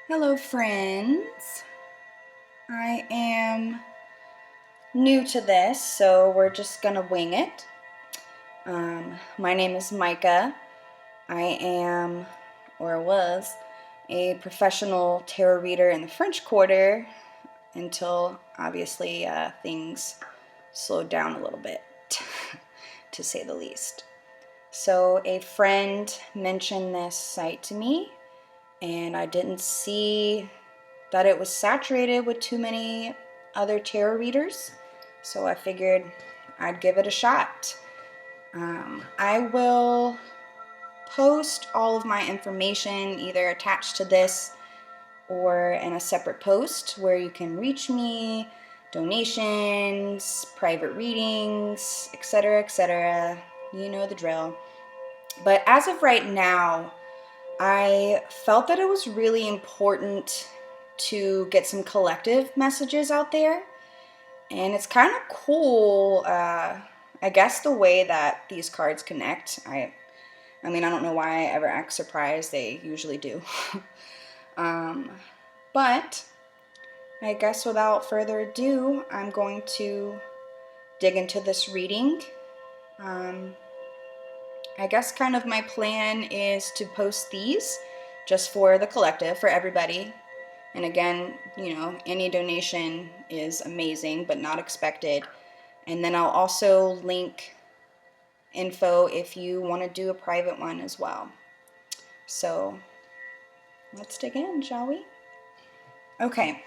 Hello, friends. I am new to this, so we're just gonna wing it. My name is Micah. I am, or was, a professional tarot reader in the French Quarter until obviously things slowed down a little bit, to say the least. So, a friend mentioned this site to me, and I didn't see that it was saturated with too many other tarot readers, so I figured I'd give it a shot. I will post all of my information either attached to this or in a separate post where you can reach me, donations, private readings, etc., etc. You know the drill. But as of right now, I felt that it was really important to get some collective messages out there. And it's kind of cool, I guess, the way that these cards connect. I mean, I don't know why I ever act surprised. They usually do. But I guess without further ado, I'm going to dig into this reading. I guess kind of my plan is to post these just for the collective, for everybody. And again, any donation is amazing, but not expected. And then I'll also link info if you want to do a private one as well. So let's dig in, shall we? Okay.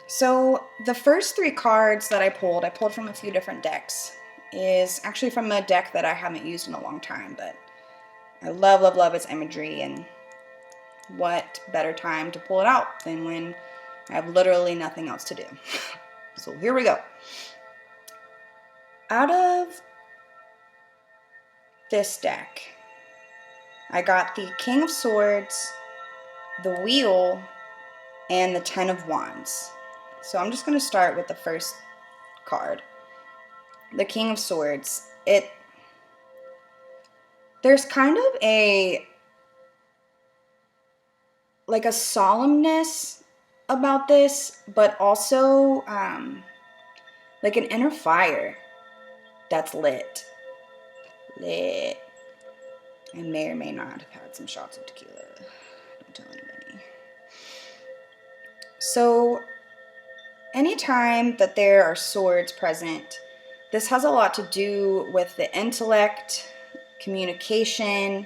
So the first three cards that I pulled from a few different decks, is actually from a deck that I haven't used in a long time, but I love, love, love its imagery, and what better time to pull it out than when I have literally nothing else to do. So here we go. Out of this deck, I got the King of Swords, the Wheel, and the Ten of Wands. So I'm just going to start with the first card. The King of Swords. There's kind of a solemnness about this, but also like an inner fire that's lit. I may or may not have had some shots of tequila. Don't tell anybody. So anytime that there are swords present, this has a lot to do with the intellect, communication,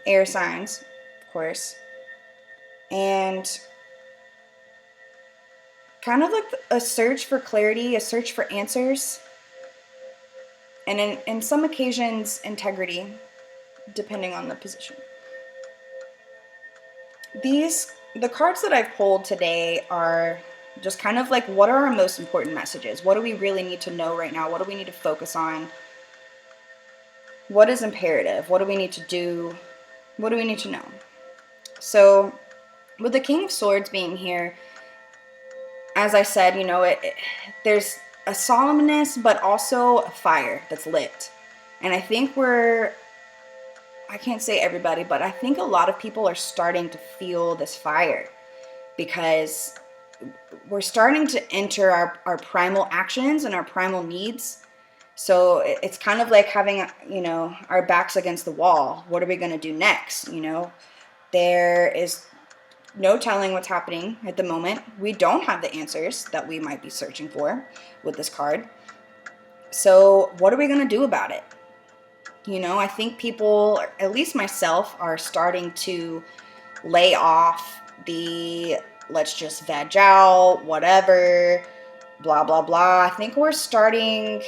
air signs, of course, and kind of like a search for clarity, a search for answers, and in some occasions, integrity, depending on the position. The cards that I've pulled today are just kind of like, what are our most important messages? What do we really need to know right now? What do we need to focus on? What is imperative? What do we need to do? What do we need to know? So with the King of Swords being here, as I said, there's a solemnness, but also a fire that's lit. And I think I can't say everybody, but I think a lot of people are starting to feel this fire, because we're starting to enter our primal actions and our primal needs. So it's kind of like having, our backs against the wall. What are we going to do next? There is no telling what's happening at the moment. We don't have the answers that we might be searching for with this card. So what are we going to do about it? I think people, at least myself, are starting to lay off the let's just veg out, whatever, blah, blah, blah. I think we're starting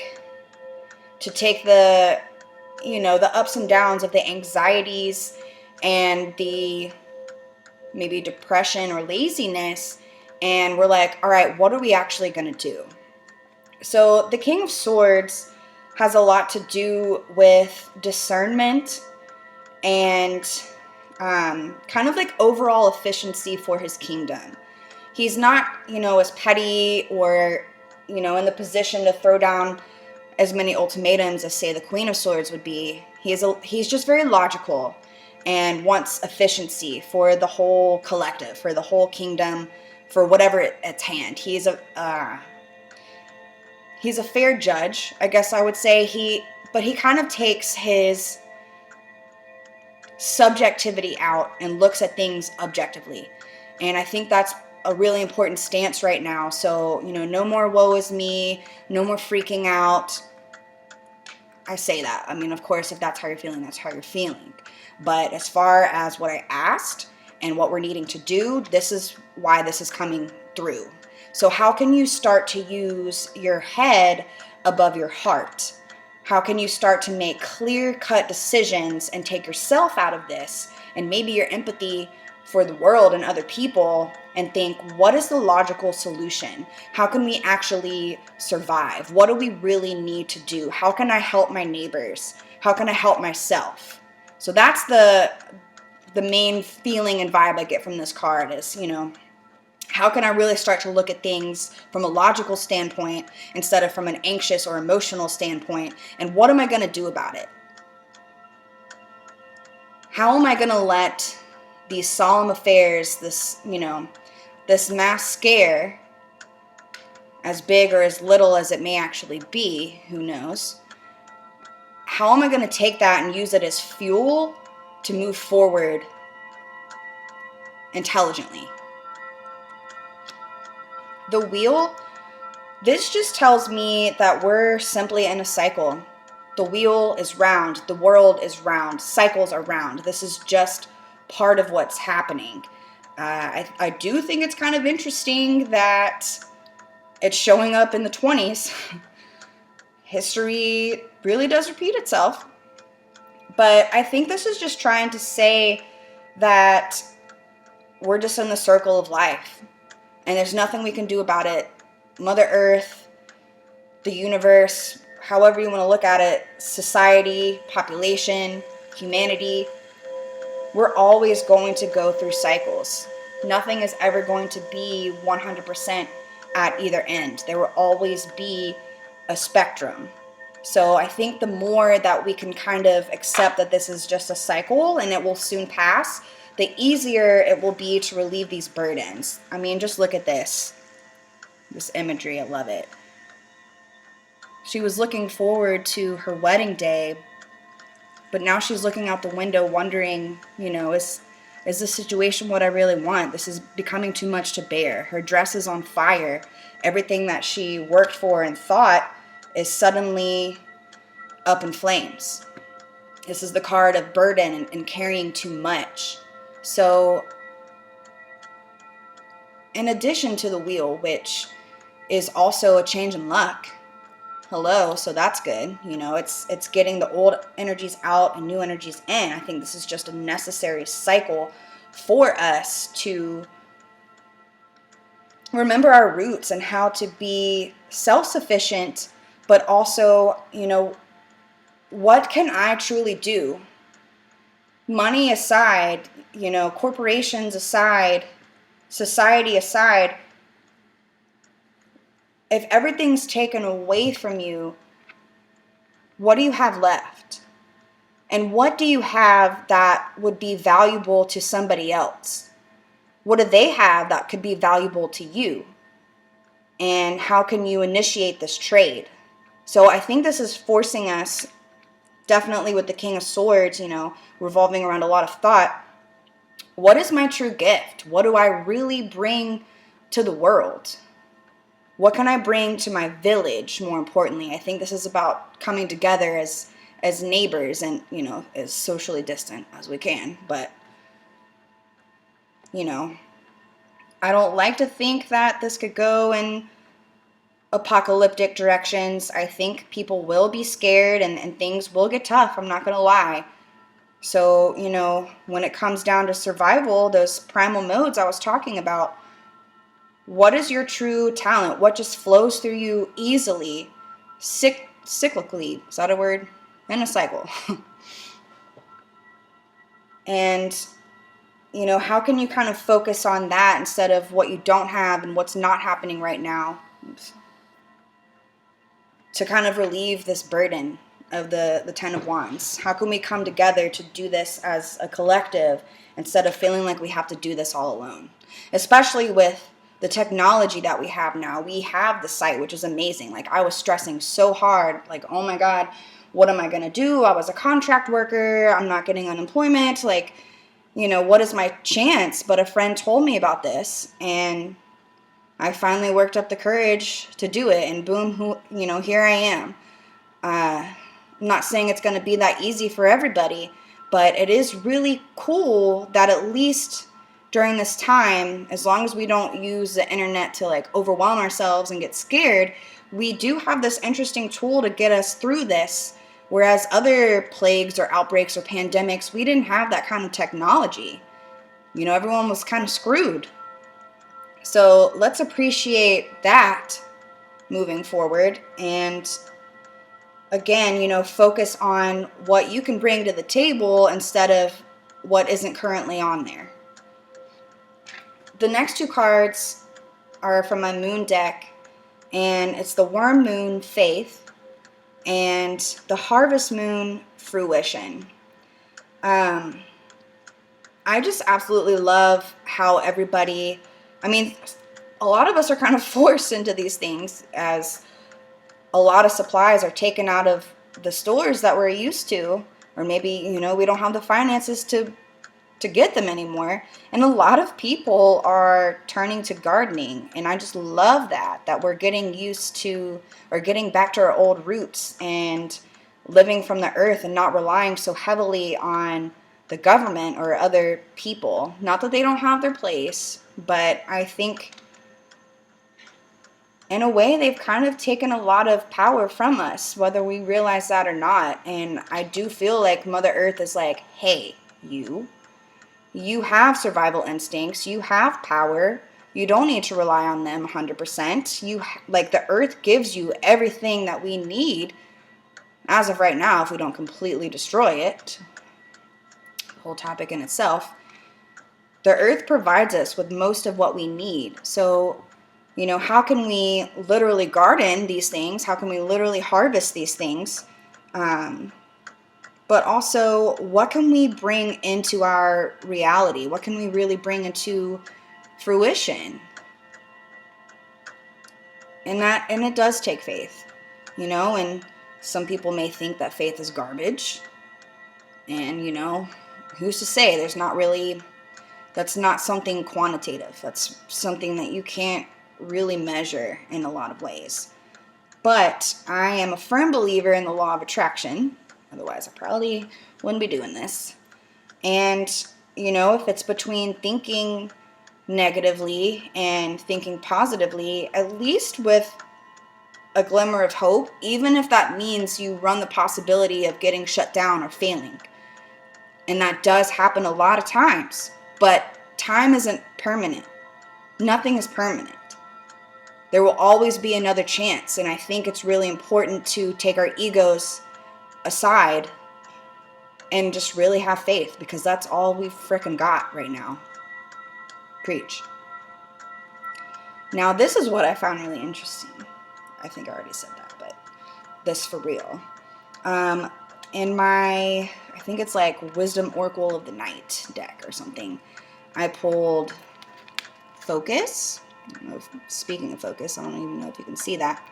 to take the ups and downs of the anxieties and the maybe depression or laziness, and we're like, all right, what are we actually going to do? So the King of Swords has a lot to do with discernment and kind of like overall efficiency for his kingdom. He's not, as petty or, in the position to throw down as many ultimatums as, say, the Queen of Swords would be. He's just very logical, and wants efficiency for the whole collective, for the whole kingdom, for whatever at hand. He's a fair judge, I guess I would say. But he kind of takes his subjectivity out and looks at things objectively. And I think that's a really important stance right now. So, no more woe is me, no more freaking out. I say that. I mean, of course, if that's how you're feeling, that's how you're feeling. But as far as what I asked and what we're needing to do, this is why this is coming through. So how can you start to use your head above your heart? How can you start to make clear-cut decisions and take yourself out of this and maybe your empathy for the world and other people and think, what is the logical solution? How can we actually survive? What do we really need to do? How can I help my neighbors? How can I help myself? So that's the main feeling and vibe I get from this card is, how can I really start to look at things from a logical standpoint instead of from an anxious or emotional standpoint? And what am I going to do about it? How am I going to let these solemn affairs, this mass scare, as big or as little as it may actually be, who knows? How am I going to take that and use it as fuel to move forward intelligently? The wheel, this just tells me that we're simply in a cycle. The wheel is round, the world is round, cycles are round. This is just part of what's happening. I do think it's kind of interesting that it's showing up in the 20s. History really does repeat itself. But I think this is just trying to say that we're just in the circle of life. And there's nothing we can do about it. Mother Earth, the universe, however you want to look at it, society, population, humanity, we're always going to go through cycles. Nothing is ever going to be 100% at either end. There will always be a spectrum. So I think the more that we can kind of accept that this is just a cycle and it will soon pass, the easier it will be to relieve these burdens. I mean, just look at this imagery. I love it. She was looking forward to her wedding day, but now she's looking out the window wondering, is this situation what I really want? This is becoming too much to bear. Her dress is on fire. Everything that she worked for and thought is suddenly up in flames. This is the card of burden and carrying too much. So, in addition to the wheel, which is also a change in luck, so that's good. It's getting the old energies out and new energies in. I think this is just a necessary cycle for us to remember our roots and how to be self-sufficient, but also, what can I truly do? Money aside, corporations aside, society aside, if everything's taken away from you, what do you have left? And what do you have that would be valuable to somebody else? What do they have that could be valuable to you? And how can you initiate this trade? So I think this is forcing us, definitely with the King of Swords, revolving around a lot of thought. What is my true gift? What do I really bring to the world? What can I bring to my village, more importantly? I think this is about coming together as neighbors and, as socially distant as we can. But, I don't like to think that this could go in apocalyptic directions. I think people will be scared and things will get tough. I'm not going to lie. So, when it comes down to survival, those primal modes I was talking about, what is your true talent? What just flows through you easily, cyclically? Is that a word? In a cycle. And, how can you kind of focus on that instead of what you don't have and what's not happening right now? Oops. To kind of relieve this burden. of the Ten of Wands. How can we come together to do this as a collective instead of feeling like we have to do this all alone? Especially with the technology that we have now. We have the site, which is amazing. Like, I was stressing so hard, like, oh my God, what am I going to do? I was a contract worker. I'm not getting unemployment. Like, what is my chance? But a friend told me about this, and I finally worked up the courage to do it, and boom, here I am. I'm not saying it's going to be that easy for everybody, but it is really cool that at least during this time, as long as we don't use the internet to like overwhelm ourselves and get scared, we do have this interesting tool to get us through this. Whereas other plagues or outbreaks or pandemics, we didn't have that kind of technology. Everyone was kind of screwed. So let's appreciate that moving forward. And again, focus on what you can bring to the table instead of what isn't currently on there. The next two cards are from my moon deck, and it's the Worm Moon, Faith, and the Harvest Moon, Fruition. I just absolutely love how everybody, a lot of us are kind of forced into these things as a lot of supplies are taken out of the stores that we're used to, or maybe, we don't have the finances to get them anymore. And a lot of people are turning to gardening, and I just love that we're getting used to, or getting back to our old roots and living from the earth and not relying so heavily on the government or other people. Not that they don't have their place, but I think in a way they've kind of taken a lot of power from us, whether we realize that or not. And I do feel like Mother Earth is like, hey, you have survival instincts, you have power, you don't need to rely on them 100%. The earth gives you everything that we need as of right now, if we don't completely destroy it. Whole topic in itself. The earth provides us with most of what we need. So, how can we literally garden these things? How can we literally harvest these things? But also, what can we bring into our reality? What can we really bring into fruition? And it does take faith, and some people may think that faith is garbage. And, who's to say? That's not something quantitative. That's something that you can't really measure in a lot of ways. But I am a firm believer in the law of attraction. Otherwise, I probably wouldn't be doing this. And, if it's between thinking negatively and thinking positively, at least with a glimmer of hope, even if that means you run the possibility of getting shut down or failing. And that does happen a lot of times. But time isn't permanent. Nothing is permanent. There will always be another chance. And I think it's really important to take our egos aside and just really have faith, because that's all we've frickin' got right now. Preach. Now, this is what I found really interesting. I think I already said that, but this for real. In my, I think it's like Wisdom Oracle of the Night deck or something, I pulled Focus. I don't know speaking of focus, I don't even know if you can see that.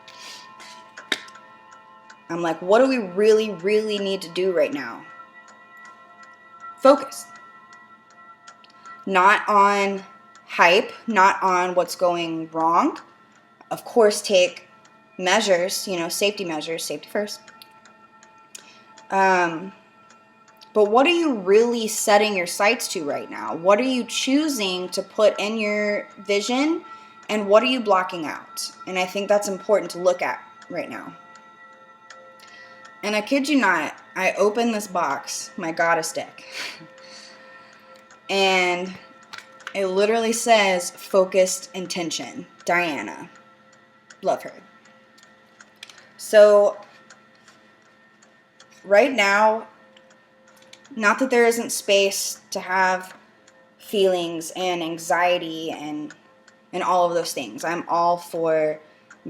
I'm like, what do we really, really need to do right now? Focus. Not on hype, not on what's going wrong. Of course, take measures, safety measures, safety first. But what are you really setting your sights to right now? What are you choosing to put in your vision, and what are you blocking out? And I think that's important to look at right now. And I kid you not, I opened this box, my goddess deck, and it literally says Focused Intention, Diana. Love her. So right now, not that there isn't space to have feelings and anxiety and all of those things. I'm all for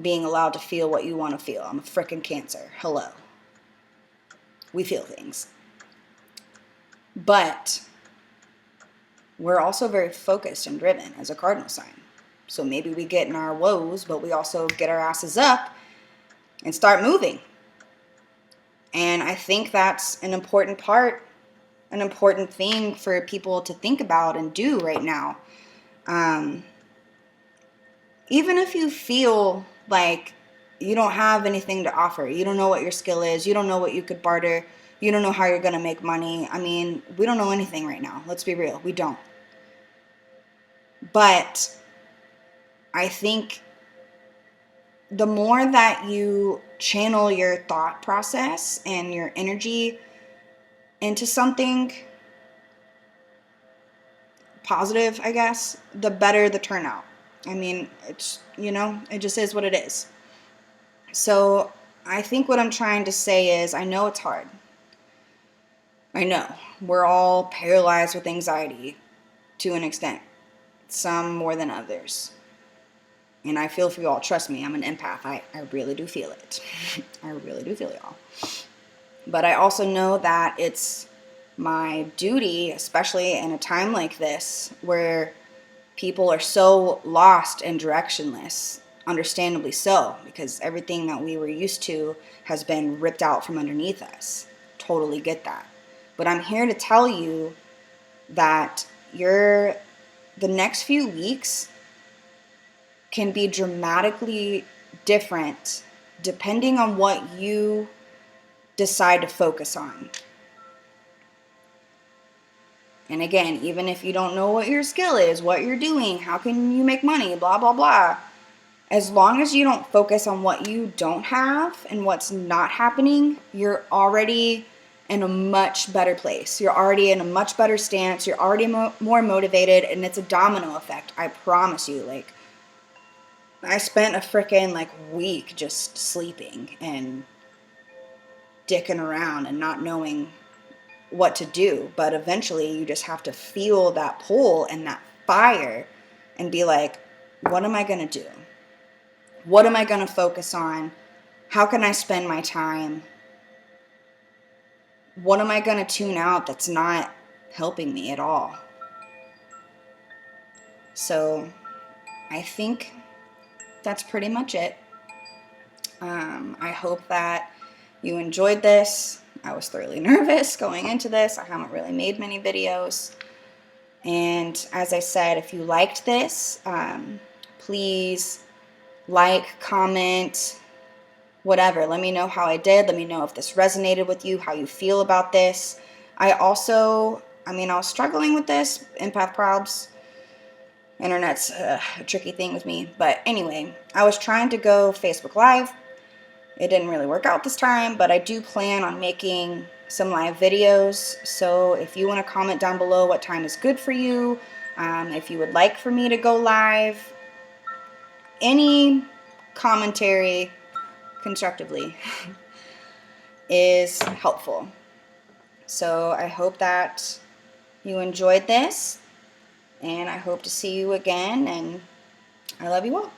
being allowed to feel what you want to feel. I'm a frickin' Cancer. Hello. We feel things. But we're also very focused and driven as a cardinal sign. So maybe we get in our woes, but we also get our asses up and start moving. And I think that's an important part, an important thing for people to think about and do right now. Even if you feel like you don't have anything to offer, you don't know what your skill is, you don't know what you could barter, you don't know how you're going to make money. I mean, we don't know anything right now. Let's be real. We don't. But I think the more that you channel your thought process and your energy into something positive, I guess, the better the turnout. I mean, it's, it just is what it is. So I think what I'm trying to say is, I know it's hard. I know we're all paralyzed with anxiety to an extent, some more than others. And I feel for you all. Trust me, I'm an empath. I really do feel it. I really do feel y'all. But I also know that it's my duty, especially in a time like this, where people are so lost and directionless, understandably so, because everything that we were used to has been ripped out from underneath us. Totally get that. But I'm here to tell you that the next few weeks can be dramatically different depending on what you decide to focus on. And again, even if you don't know what your skill is, what you're doing, how can you make money, blah, blah, blah. As long as you don't focus on what you don't have and what's not happening, you're already in a much better place. You're already in a much better stance. You're already more motivated, and it's a domino effect. I promise you. Like, I spent a freaking week just sleeping and dicking around and not knowing what to do. But eventually you just have to feel that pull and that fire and be like, what am I going to do? What am I going to focus on? How can I spend my time? What am I going to tune out that's not helping me at all? So I think that's pretty much it. I hope that you enjoyed this. I was thoroughly nervous going into this. I haven't really made many videos. And as I said, if you liked this, please like, comment, whatever. Let me know how I did. Let me know if this resonated with you, how you feel about this. I was struggling with this, empath probs. Internet's a tricky thing with me. But anyway, I was trying to go Facebook Live. It didn't really work out this time, but I do plan on making some live videos. So if you want to comment down below what time is good for you, if you would like for me to go live, any commentary constructively is helpful. So I hope that you enjoyed this, and I hope to see you again, and I love you all.